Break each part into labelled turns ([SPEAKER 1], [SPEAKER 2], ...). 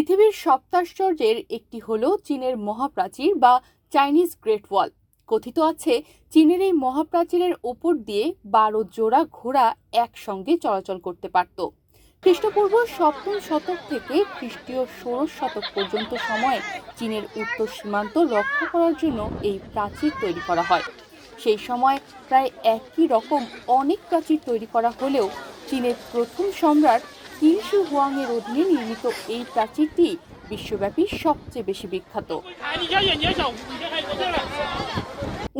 [SPEAKER 1] পৃথিবীর সপ্তাশ্চর্যের একটি হলো চীনের মহাপ্রাচীর বা চাইনিজ গ্রেট ওয়াল। কথিত আছে চীনের এই মহাপ্রাচীরের ওপর দিয়ে 12 জোড়া ঘোড়া একসঙ্গে চলাচল করতে পারত। খ্রিস্টপূর্ব 7ম শতক থেকে খ্রিস্টীয় 16 শতক পর্যন্ত সময়ে চীনের উত্তর সীমান্ত রক্ষা করার জন্য এই প্রাচীর তৈরি করা হয়। সেই সময় প্রায় একই রকম অনেক প্রাচীর তৈরি করা হলেও চীনের প্রথম সম্রাট কিং শি হুয়াংয়ের অধীনে নির্মিত এই প্রাচীরটি বিশ্বব্যাপী সবচেয়ে বেশি বিখ্যাত।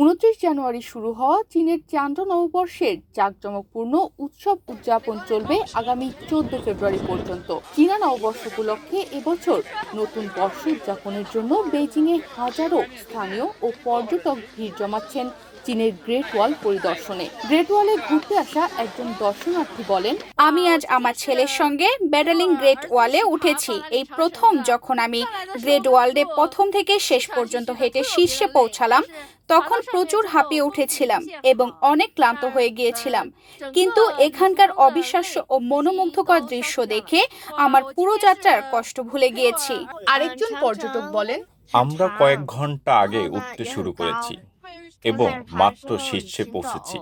[SPEAKER 1] 29 জানুয়ারি শুরু হওয়া চীনের চান্দ্র নববর্ষের জাঁকজমকপূর্ণ উৎসব উদযাপন চলবে আগামী 14 ফেব্রুয়ারি পর্যন্ত। চীনা নববর্ষ উপলক্ষে এবছর নতুন বর্ষ উদযাপনের জন্য বেইজিংয়ে হাজারো স্থানীয় ও পর্যটক ভিড় জমাচ্ছেন চীনের গ্রেট ওয়াল পরিদর্শনে। গ্রেট ওয়ালে ঘুরতে আসা একজন দর্শনার্থী বলেন,
[SPEAKER 2] আমি আজ আমার ছেলের সঙ্গে ব্যাডলিং গ্রেট ওয়ালে উঠেছি। এই প্রথম যখন আমি গ্রেট ওয়ালে প্রথম থেকে শেষ পর্যন্ত হেঁটে শীর্ষে পৌঁছালাম, তখন প্রচুর হাঁপিয়ে উঠেছিলাম এবং অনেক ক্লান্ত হয়ে গিয়েছিলাম, কিন্তু এখানকার অবিশ্বাস্য ও মনোমুগ্ধকর দৃশ্য দেখে আমার পুরো যাত্রার কষ্ট ভুলে গিয়েছি।
[SPEAKER 1] আরেকজন পর্যটক বলেন,
[SPEAKER 3] আমরা কয়েক ঘন্টা আগে উঠতে শুরু করেছি এবং মাত্র শীর্ষে পৌঁছেছি।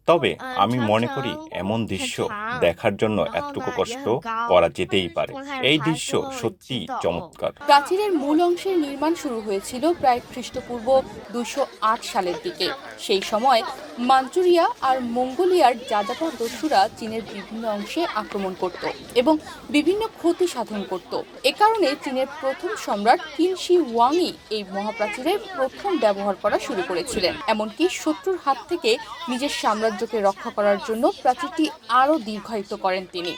[SPEAKER 3] তবে আমি মনে করি এমন দৃশ্য দেখার জন্য এতটুকু কষ্ট করা যেতেই পারে। এই দৃশ্য সত্যি চমৎকার।
[SPEAKER 1] প্রাচীরের মূল অংশের নির্মাণ শুরু হয়েছিল প্রায় খ্রিস্টপূর্ব 208 সালের দিকে। সেই সময় মাঞ্চুরিয়া আর মঙ্গোলিয়ার যাযাবর দস্যুরা চীনের বিভিন্ন অংশে আক্রমণ করত এবং বিভিন্ন ক্ষতি সাধন করত। এ কারণে চীনের প্রথম সম্রাট কিং শি হুয়াংই এই মহাপ্রাচীরের প্রথম ব্যবহার করা শুরু করেছিলেন। এমনকি শত্রুর হাত থেকে নিজের সাম্রাজ্যকে রক্ষা করার জন্য প্রাচীরটি আরও দীর্ঘায়িত করেন তিনি।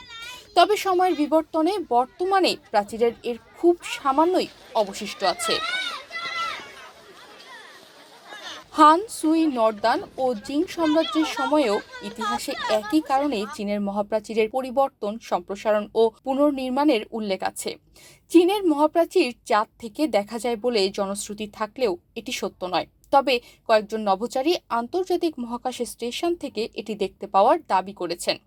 [SPEAKER 1] তবে সময়ের বিবর্তনে বর্তমানে প্রাচীরের এর খুব সামান্যই অবশিষ্ট আছে। হান, সুই, নর্দান ও জিং সাম্রাজ্যের সময়েও ইতিহাসে একই কারণে চীনের মহাপ্রাচীরের পরিবর্তন, সম্প্রসারণ ও পুনর্নির্মাণের উল্লেখ আছে। চীনের মহাপ্রাচীর চাঁদ থেকে দেখা যায় বলে জনশ্রুতি থাকলেও এটি সত্য নয়। তবে কয়েকজন নভোচারী আন্তর্জাতিক মহাকাশ স্টেশন থেকে এটি দেখতে পাওয়ার দাবি করেছেন।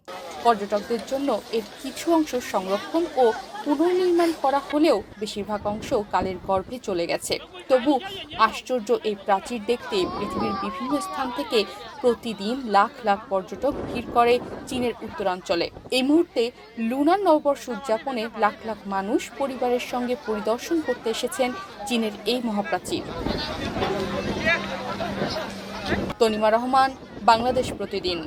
[SPEAKER 1] পর্যটকদের জন্য এর কিছু অংশ সংরক্ষণ ও পুনর্নির্মাণ করা হলেও বেশিরভাগ অংশ কালের গর্ভে চলে গেছে। তবু আশ্চর্য এই প্রাচীর দেখতে পৃথিবীর বিভিন্ন স্থান থেকে প্রতিদিন লাখ লাখ পর্যটক ভিড় করে চীনের উত্তরাঞ্চলে। এই মুহূর্তে লুনার নববর্ষ উদযাপনে লাখ লাখ মানুষ পরিবারের সঙ্গে পরিদর্শন করতে এসেছেন চীনের এই মহাপ্রাচীর। তনিমা রহমান, বাংলাদেশ প্রতিদিন।